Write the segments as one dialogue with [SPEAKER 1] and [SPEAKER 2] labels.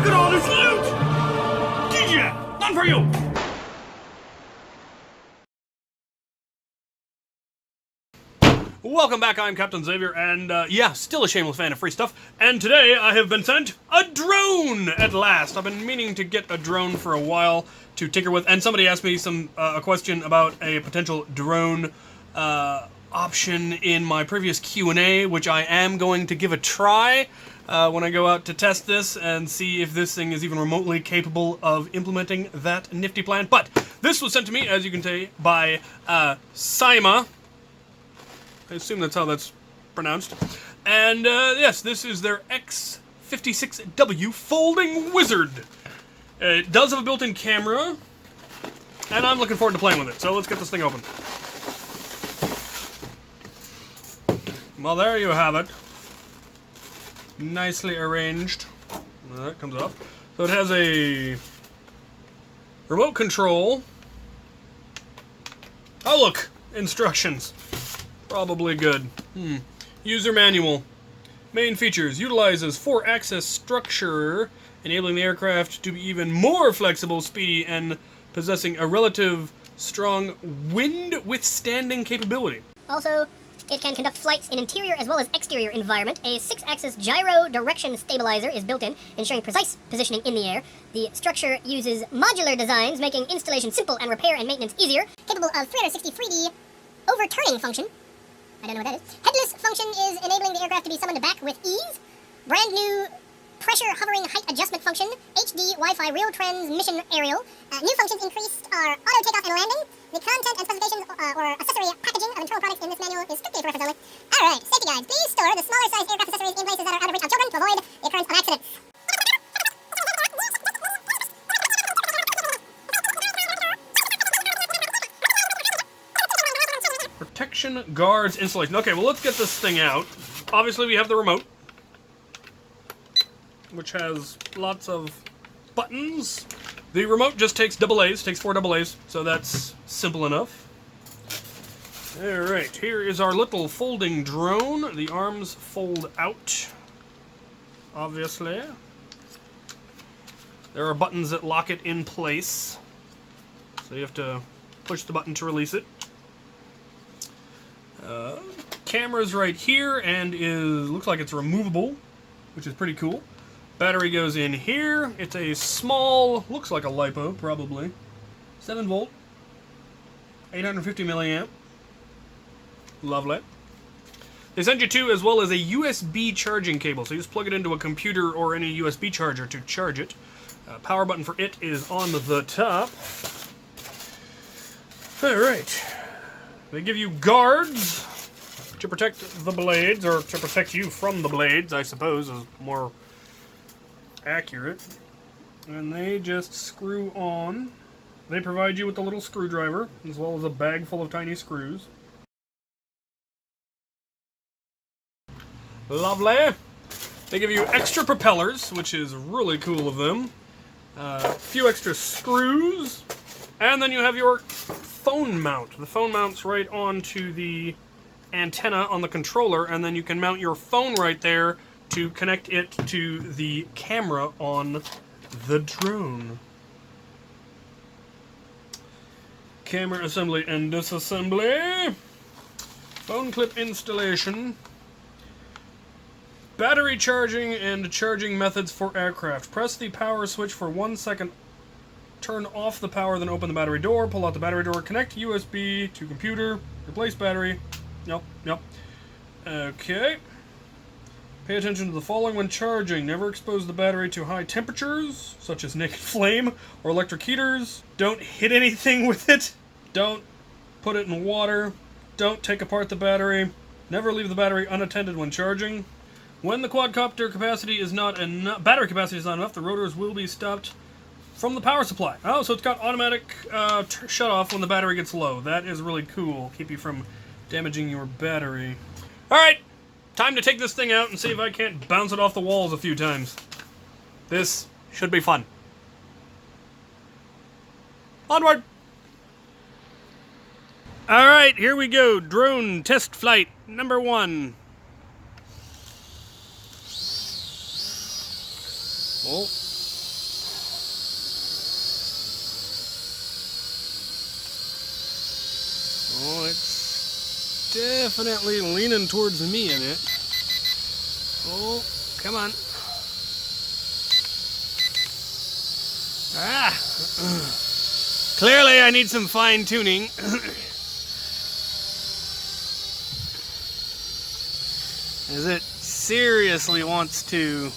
[SPEAKER 1] Look at all this loot! DJ, none for you! Welcome back, I'm Captain Xavier, and yeah, still a shameless fan of free stuff, and today I have been sent a drone at last. I've been meaning to get a drone for a while to tinker with, and somebody asked me a question about a potential drone option in my previous Q&A, which I am going to give a try when I go out to test this and see if this thing is even remotely capable of implementing that nifty plan. But this was sent to me, as you can see, by Syma. I assume that's how that's pronounced. And yes, this is their X56W folding wizard. It does have a built-in camera, and I'm looking forward to playing with it. So let's get this thing open. Well, there you have it. Nicely arranged. That comes up. So it has a remote control. Oh, look! Instructions. Probably good. User manual. Main features. Utilizes 4-axis structure, enabling the aircraft to be even more flexible, speedy, and possessing a relative strong wind-withstanding capability.
[SPEAKER 2] Also, it can conduct flights in interior as well as exterior environment. A 6-axis gyro direction stabilizer is built in, ensuring precise positioning in the air. The structure uses modular designs, making installation simple and repair and maintenance easier. Capable of 360 3D overturning function. I don't know what that is. Headless function is enabling the aircraft to be summoned back with ease. Brand new pressure hovering height adjustment function. HD Wi-Fi real transmission aerial. New functions increased are auto takeoff and landing. The content and specifications or accessory packaging of internal products in this manual is strictly for reference only. Alright, safety guides. Please store the smaller size aircraft accessories in places that are out of reach of children to avoid the occurrence of accidents.
[SPEAKER 1] Protection guards installation. Okay, well, let's get this thing out. Obviously, we have the remote, which has lots of buttons. The remote just takes AA's, takes 4 AA's, so that's simple enough. Alright, here is our little folding drone. The arms fold out, obviously. There are buttons that lock it in place, so you have to push the button to release it. Camera's right here and looks like it's removable, which is pretty cool. Battery goes in here. It's a small, looks like a LiPo, probably. 7 volt, 850 milliamp. Lovely. They send you 2 as well as a USB charging cable, so you just plug it into a computer or any USB charger to charge it. Power button for it is on the top. Alright. They give you guards to protect the blades, or to protect you from the blades, I suppose, is more accurate. And they just screw on. They provide you with a little screwdriver, as well as a bag full of tiny screws. Lovely. They give you extra propellers, which is really cool of them. A few extra screws. And then you have your phone mount. The phone mounts right onto the antenna on the controller, and then you can mount your phone right there to connect it to the camera on the drone. Camera assembly and disassembly. Phone clip installation. Battery charging and charging methods for aircraft. Press the power switch for 1 second. Turn off the power, then open the battery door. Pull out the battery door. Connect USB to computer. Replace battery. Yep. Okay. Pay attention to the following when charging. Never expose the battery to high temperatures, such as naked flame or electric heaters. Don't hit anything with it. Don't put it in water. Don't take apart the battery. Never leave the battery unattended when charging. When the quadcopter capacity is not enough, battery capacity is not enough, the rotors will be stopped from the power supply. Oh, so it's got automatic shut off when the battery gets low. That is really cool. Keep you from damaging your battery. Alright, time to take this thing out and see if I can't bounce it off the walls a few times. This should be fun. Onward! Alright, here we go. Drone test flight number 1. Oh, definitely leaning towards me in it. Oh, come on. Ah! Clearly I need some fine-tuning. As it seriously wants to...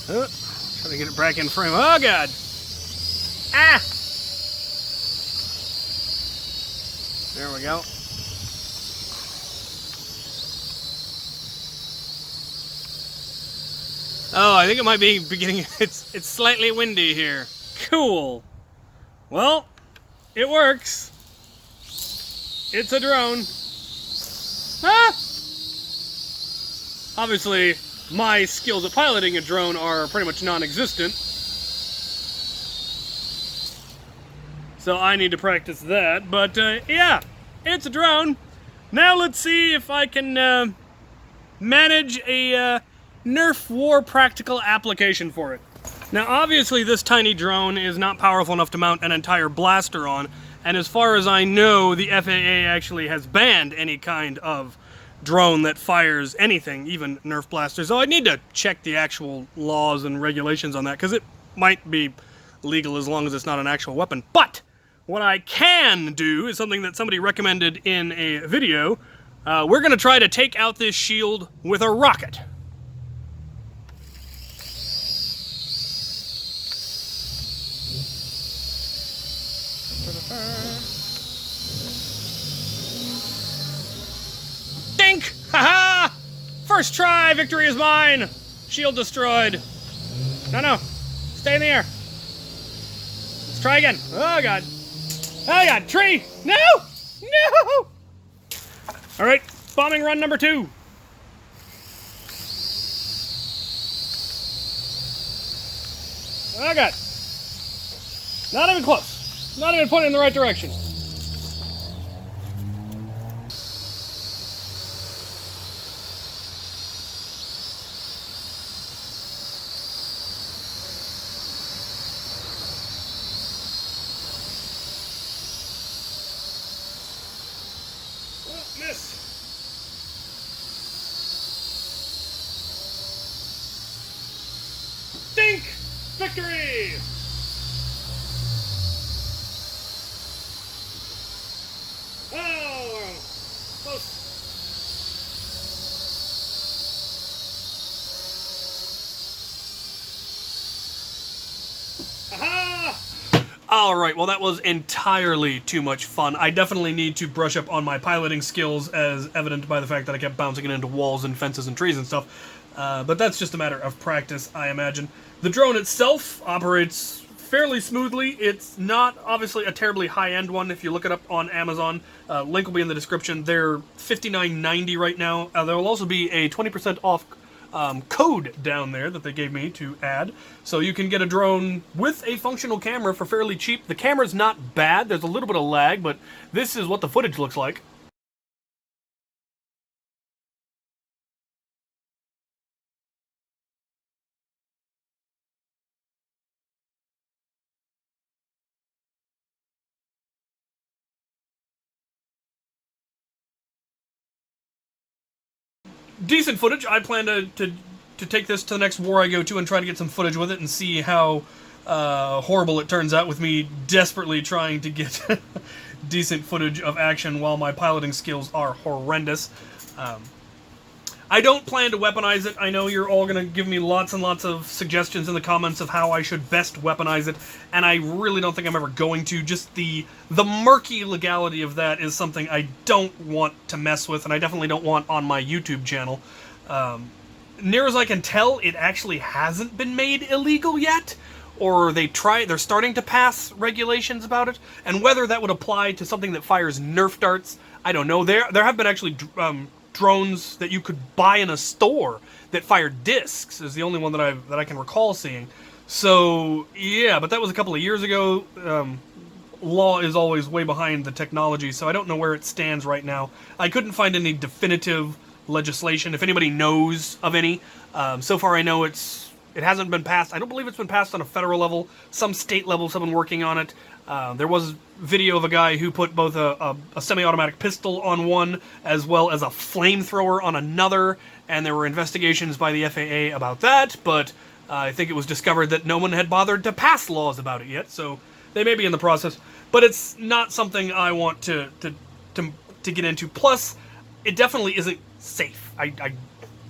[SPEAKER 1] Try to get it back in frame. Oh, God! Ah! There we go. Oh, I think it might be beginning. It's slightly windy here. Cool. Well, it works. It's a drone. Ah! Obviously, my skills at piloting a drone are pretty much non-existent. So I need to practice that. But yeah, it's a drone. Now let's see if I can manage a Nerf war practical application for it. Now obviously this tiny drone is not powerful enough to mount an entire blaster on, and as far as I know, the FAA actually has banned any kind of drone that fires anything, even Nerf blasters. So I need to check the actual laws and regulations on that, because it might be legal as long as it's not an actual weapon. But what I can do is something that somebody recommended in a video. We're going to try to take out this shield with a rocket. Dink! Haha! First try, victory is mine! Shield destroyed. No, stay in the air. Let's try again. Oh, God. Oh, God, tree! No! No! Alright, bombing run number 2. Oh, God. Not even close. Not even pointing in the right direction. Miss. Dink! Victory! Oh, close. Aha! Alright, well that was entirely too much fun. I definitely need to brush up on my piloting skills, as evident by the fact that I kept bouncing it into walls and fences and trees and stuff. But that's just a matter of practice, I imagine. The drone itself operates fairly smoothly. It's not obviously a terribly high-end one. If you look it up on Amazon, link will be in the description. They're $59.90 right now. There will also be a 20% off code down there that they gave me to add. So you can get a drone with a functional camera for fairly cheap. The camera's not bad. There's a little bit of lag, but this is what the footage looks like. Decent footage. I plan to take this to the next war I go to and try to get some footage with it and see how horrible it turns out with me desperately trying to get decent footage of action while my piloting skills are horrendous. I don't plan to weaponize it. I know you're all going to give me lots and lots of suggestions in the comments of how I should best weaponize it, and I really don't think I'm ever going to. Just the murky legality of that is something I don't want to mess with, and I definitely don't want on my YouTube channel. Near as I can tell, it actually hasn't been made illegal yet, or they're starting to pass regulations about it, and whether that would apply to something that fires Nerf darts, I don't know. There have been actually drones that you could buy in a store that fired discs is the only one that I can recall seeing. So yeah, but that was a couple of years ago. Law is always way behind the technology, so I don't know where it stands right now. I couldn't find any definitive legislation, if anybody knows of any. So far I know it hasn't been passed. I don't believe it's been passed on a federal level. Some state level, someone working on it. There was video of a guy who put both a semi-automatic pistol on one as well as a flamethrower on another, and there were investigations by the FAA about that, but I think it was discovered that no one had bothered to pass laws about it yet, so they may be in the process. But it's not something I want to get into. Plus, it definitely isn't safe.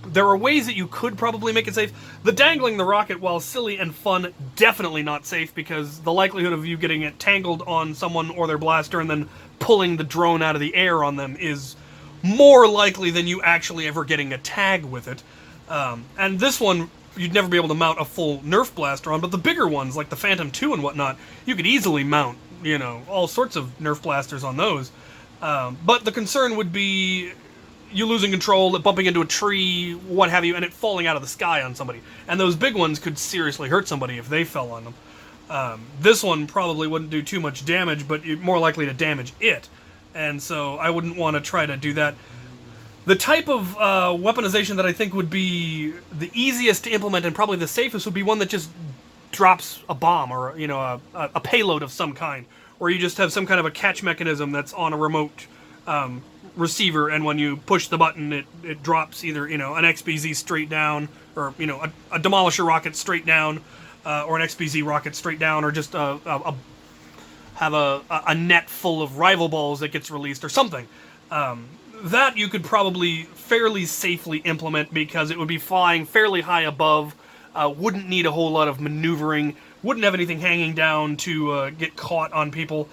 [SPEAKER 1] There are ways that you could probably make it safe. The dangling the rocket, while silly and fun, definitely not safe, because the likelihood of you getting it tangled on someone or their blaster and then pulling the drone out of the air on them is more likely than you actually ever getting a tag with it. And this one, you'd never be able to mount a full Nerf blaster on, but the bigger ones, like the Phantom 2 and whatnot, you could easily mount, you know, all sorts of Nerf blasters on those. But the concern would be you losing control, it bumping into a tree, what have you, and it falling out of the sky on somebody. And those big ones could seriously hurt somebody if they fell on them. This one probably wouldn't do too much damage, but you're more likely to damage it. And so I wouldn't want to try to do that. The type of weaponization that I think would be the easiest to implement and probably the safest would be one that just drops a bomb or, you know, a payload of some kind. Or you just have some kind of a catch mechanism that's on a remote receiver, and when you push the button, it drops either, you know, an XBZ straight down, or, you know, a demolisher rocket straight down, or an XBZ rocket straight down, or just have a net full of rival balls that gets released or something. That you could probably fairly safely implement, because it would be flying fairly high above, wouldn't need a whole lot of maneuvering, wouldn't have anything hanging down to get caught on people.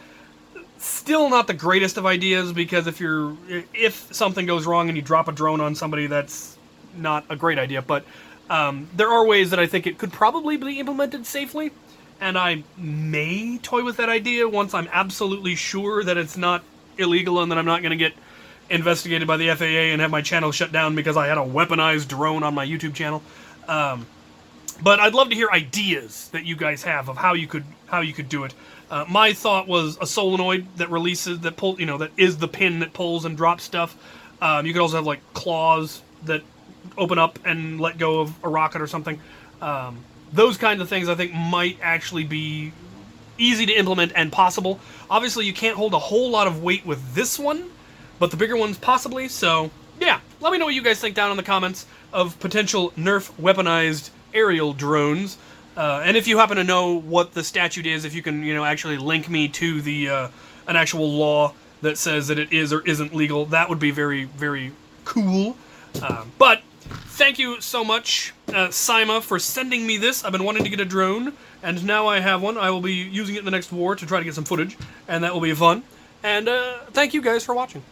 [SPEAKER 1] Still not the greatest of ideas, because if something goes wrong and you drop a drone on somebody, that's not a great idea. But there are ways that I think it could probably be implemented safely, and I may toy with that idea once I'm absolutely sure that it's not illegal and that I'm not going to get investigated by the FAA and have my channel shut down because I had a weaponized drone on my YouTube channel. But I'd love to hear ideas that you guys have of how you could do it. My thought was a solenoid that that is the pin that pulls and drops stuff. You could also have like claws that open up and let go of a rocket or something. Those kinds of things I think might actually be easy to implement and possible. Obviously, you can't hold a whole lot of weight with this one, but the bigger ones possibly. So yeah, let me know what you guys think down in the comments of potential Nerf weaponized aerial drones. And if you happen to know what the statute is, if you can, you know, actually link me to the an actual law that says that it is or isn't legal, that would be very, very cool. But thank you so much, Syma, for sending me this. I've been wanting to get a drone, and now I have one. I will be using it in the next war to try to get some footage, and that will be fun. And thank you guys for watching.